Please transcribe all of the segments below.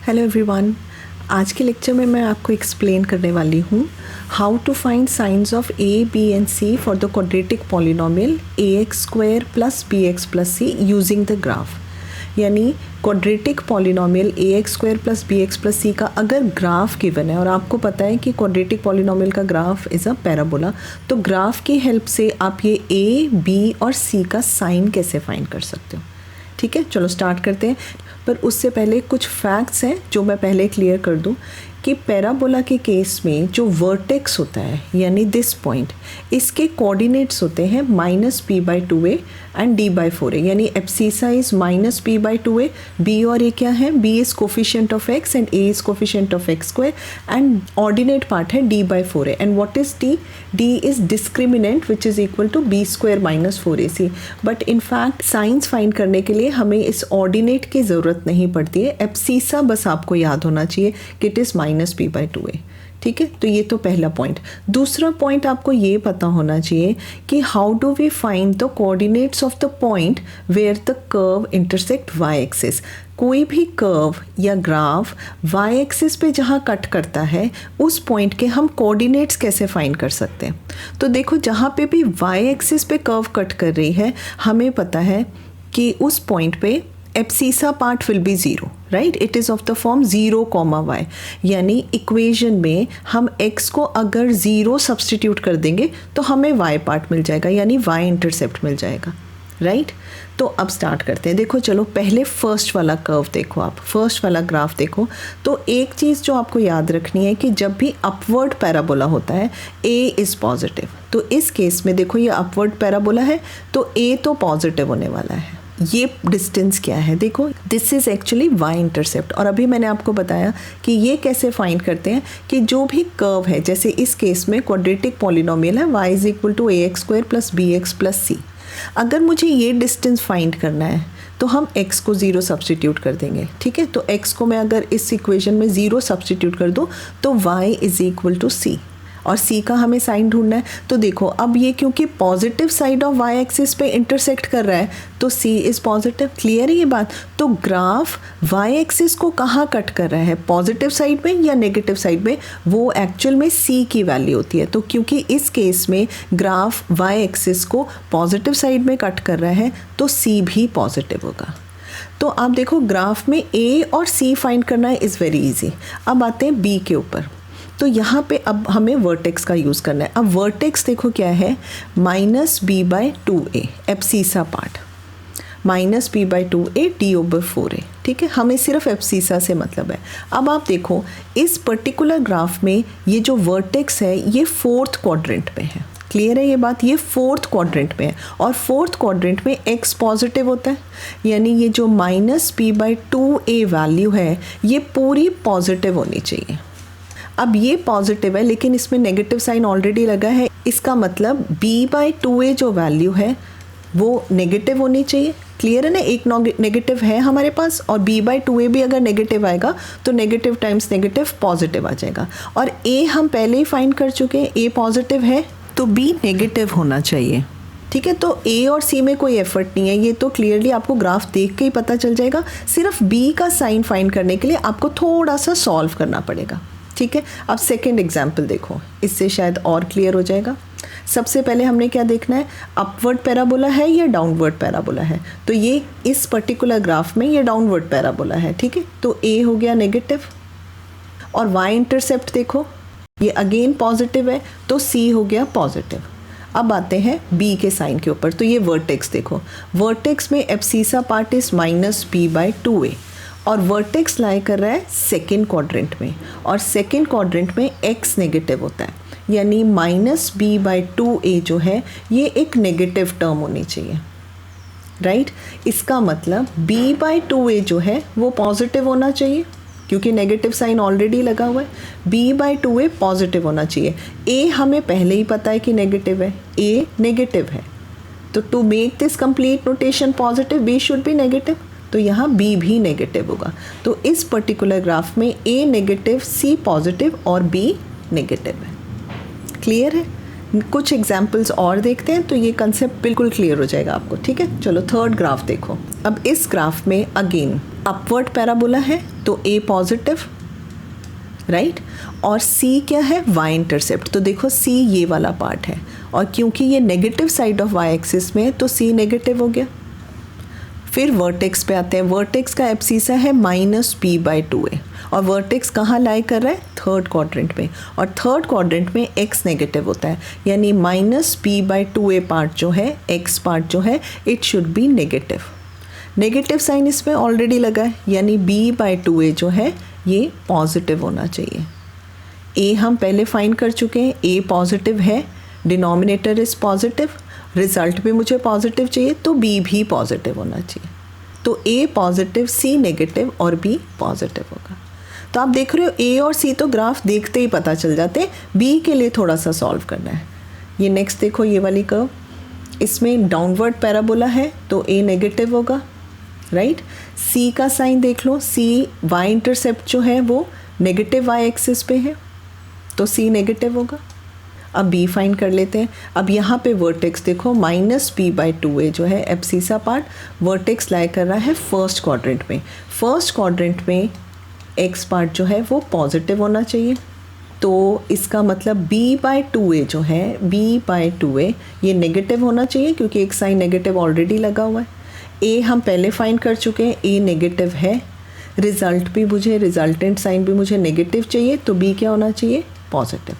Hello everyone, आज के lecture में मैं आपको एक्सप्लेन करने वाली हूँ how to find signs of a b and c for the quadratic polynomial a x square plus b x plus c using the graph. यानी quadratic polynomial a x square plus b x plus c का अगर graph given है और आपको पता है कि quadratic polynomial का ग्राफ इज़ अ पैराबोला, तो ग्राफ की हेल्प से आप ये ए बी और सी का साइन कैसे फाइंड कर सकते हो। ठीक है, चलो स्टार्ट करते हैं। पर उससे पहले कुछ फैक्ट्स हैं जो मैं पहले क्लियर कर दूं कि पैराबोला के केस में जो वर्टेक्स होता है यानी दिस पॉइंट, इसके कोऑर्डिनेट्स होते हैं -p/2a एंड d/4a, यानी एब्सिसा इज -p/2a, b और a क्या है, b is coefficient of x and a is coefficient of x square and ordinate part है d/4a। And what is d? d is discriminant which is equal to b² - 4ac। But in fact signs find करने के लिए हमें इस ordinate की ज़रूरत नहीं पड़ती है, एब्सिसा बस आपको याद होना चाहिए कि इट इज़ -p/2a। ठीक है, तो ये तो पहला पॉइंट। दूसरा पॉइंट आपको ये पता होना चाहिए कि how do we find the coordinates of the point where the curve intersect y axis. कोई भी कर्व या ग्राफ वाई एक्सिस पे जहाँ कट करता है उस पॉइंट के हम कोऑर्डिनेट्स कैसे फाइंड कर सकते हैं। तो देखो, जहाँ पे भी वाई एक्सिस पे कर्व कट कर रही है हमें पता है कि उस पॉइंट पे abscissa part will be 0, right. It is of the form 0, y, यानी इक्वेशन में हम x को अगर 0 सब्सटीट्यूट कर देंगे तो हमें y पार्ट मिल जाएगा, यानी y इंटरसेप्ट मिल जाएगा, राइट। तो अब स्टार्ट करते हैं। देखो चलो, पहले फर्स्ट वाला कर्व देखो, आप फर्स्ट वाला ग्राफ देखो। तो एक चीज़ जो आपको याद रखनी है कि जब भी अपवर्ड पैराबोला होता है a इज़ पॉजिटिव, तो इस केस में देखो ये अपवर्ड पैराबोला है तो a तो पॉजिटिव होने वाला है। ये डिस्टेंस क्या है, देखो this is actually y intercept. और अभी मैंने आपको बताया कि ये कैसे फाइंड करते हैं कि जो भी कर्व है, जैसे इस केस में क्वाड्रेटिक पॉलिनोमियल है y is equal to ax² plus bx plus c। अगर मुझे ये डिस्टेंस फाइंड करना है तो हम x को 0 सब्सटीट्यूट कर देंगे। ठीक है, तो x को मैं अगर इस इक्वेशन में 0 सब्सटीट्यूट कर दूँ तो y is equal to c और c का हमें साइन ढूंढना है। तो देखो, अब ये क्योंकि positive side of y axis पे इंटरसेक्ट कर रहा है तो c इज़ पॉजिटिव। क्लियर है ये बात। तो ग्राफ y एक्सिस को कहाँ कट कर रहा है, पॉजिटिव साइड में या नेगेटिव साइड में, वो एक्चुअल में c की वैल्यू होती है। तो क्योंकि इस केस में ग्राफ y एक्सिस को पॉजिटिव साइड में कट कर रहा है तो c भी पॉजिटिव होगा। तो आप देखो, ग्राफ में a और c फाइंड करना है इज़ वेरी इजी। अब आते हैं b के ऊपर। तो यहाँ पे अब हमें वर्टेक्स का यूज़ करना है। अब वर्टेक्स देखो क्या है, -b/2a abscissa part, -b/2a d/4a। ठीक है, हमें सिर्फ एब्सिसा से मतलब है। अब आप देखो, इस पर्टिकुलर ग्राफ में ये जो वर्टेक्स है ये 4th क्वाड्रेंट में है। क्लियर है ये बात, ये 4th क्वाड्रेंट में है और 4th क्वाड्रेंट में x पॉजिटिव होता है, यानी ये जो -p/2a वैल्यू है ये पूरी पॉजिटिव होनी चाहिए। अब ये पॉजिटिव है लेकिन इसमें नेगेटिव साइन ऑलरेडी लगा है, इसका मतलब b/2a जो वैल्यू है वो नेगेटिव होनी चाहिए। क्लियर है ना, एक नेगेटिव है हमारे पास और b/2a भी अगर नेगेटिव आएगा तो नेगेटिव टाइम्स नेगेटिव पॉजिटिव आ जाएगा। और a हम पहले ही फाइंड कर चुके हैं, a पॉजिटिव है तो b नेगेटिव होना चाहिए। ठीक है, तो a और c में कोई एफर्ट नहीं है, ये तो क्लियरली आपको ग्राफ देख के ही पता चल जाएगा। सिर्फ b का साइन फाइंड करने के लिए आपको थोड़ा सा सॉल्व करना पड़ेगा। ठीक है, अब सेकेंड एग्जाम्पल देखो, इससे शायद और क्लियर हो जाएगा। सबसे पहले हमने क्या देखना है, अपवर्ड पैराबोला है या डाउनवर्ड पैराबोला है। तो ये इस पर्टिकुलर ग्राफ में ये डाउनवर्ड पैराबोला है। ठीक है, तो a हो गया नेगेटिव और y इंटरसेप्ट देखो ये अगेन पॉजिटिव है तो c हो गया पॉजिटिव। अब आते हैं b के साइन के ऊपर। तो ये वर्टेक्स देखो, वर्टेक्स में एब्सिसा पार्ट इज -p/2a और वर्टेक्स लाई कर रहा है सेकेंड क्वाड्रेंट में और सेकेंड क्वाड्रेंट में x नेगेटिव होता है, यानी -b/2a जो है ये एक नेगेटिव टर्म होनी चाहिए, राइट। इसका मतलब b/2a जो है वो पॉजिटिव होना चाहिए क्योंकि नेगेटिव साइन ऑलरेडी लगा हुआ है। b/2a पॉजिटिव होना चाहिए। a हमें पहले ही पता है कि नेगेटिव है, a नेगेटिव है, तो to make this complete notation positive b should be negative, तो यहाँ b भी नेगेटिव होगा। तो इस पर्टिकुलर ग्राफ में a नेगेटिव, c पॉजिटिव और b नेगेटिव है। क्लियर है। कुछ एग्जाम्पल्स और देखते हैं तो ये कंसेप्ट बिल्कुल क्लियर हो जाएगा आपको। ठीक है, चलो थर्ड ग्राफ देखो। अब इस ग्राफ में अगेन अपवर्ड पैराबोला है तो ए पॉजिटिव, राइट, और सी क्या है, वाई इंटरसेप्ट। तो देखो सी ये वाला पार्ट है, और क्योंकि ये negative side of y axis में है तो सी नेगेटिव हो गया। फिर वर्टेक्स पे आते हैं। वर्टेक्स का एब्सिसा है -p/2a, और वर्टेक्स कहाँ लाई कर रहा है, थर्ड क्वाड्रेंट में, और थर्ड क्वाड्रेंट में x नेगेटिव होता है, यानी -p/2a पार्ट जो है, x पार्ट जो है, it should be negative. Negative sign इसमें ऑलरेडी लगा है, यानी b/2a जो है ये पॉजिटिव होना चाहिए। a हम पहले फाइंड कर चुके हैं, a पॉजिटिव है, डिनोमिनेटर इज पॉजिटिव, रिजल्ट भी मुझे पॉजिटिव चाहिए तो b भी पॉजिटिव होना चाहिए। तो a पॉजिटिव, c नेगेटिव और b पॉजिटिव होगा। तो आप देख रहे हो a और c तो ग्राफ देखते ही पता चल जाते हैं, b के लिए थोड़ा सा सॉल्व करना है। ये नेक्स्ट देखो, ये वाली कर्व, इसमें डाउनवर्ड पैराबोला है तो a नेगेटिव होगा, राइट। c का साइन देख लो, c y इंटरसेप्ट जो है वो नेगेटिव y एक्सिस पे है तो c नेगेटिव होगा। अब b फाइंड कर लेते हैं। अब यहाँ पे वर्टेक्स देखो, -p/2a जो है एब्सिसा पार्ट, वर्टेक्स लाई कर रहा है फर्स्ट क्वाड्रेंट में। फर्स्ट क्वाड्रेंट में x पार्ट जो है वो पॉजिटिव होना चाहिए, तो इसका मतलब b/2a जो है, b/2a ये नेगेटिव होना चाहिए क्योंकि एक साइन नेगेटिव ऑलरेडी लगा हुआ है। a हम पहले फाइंड कर चुके हैं, a नेगेटिव है, रिजल्ट भी मुझे, रिजल्टेंट साइन भी मुझे नेगेटिव चाहिए, तो b क्या होना चाहिए, पॉजिटिव।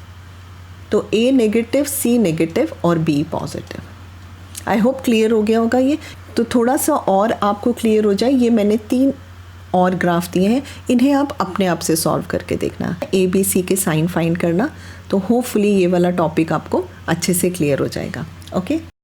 तो a नेगेटिव, c नेगेटिव और b positive. I hope clear हो गया होगा ये। तो थोड़ा सा और आपको क्लियर हो जाए, ये मैंने 3 और ग्राफ दिए हैं, इन्हें आप अपने आप से सॉल्व करके देखना, a b c के साइन फाइंड करना, तो होपफुली ये वाला टॉपिक आपको अच्छे से क्लियर हो जाएगा। ओके।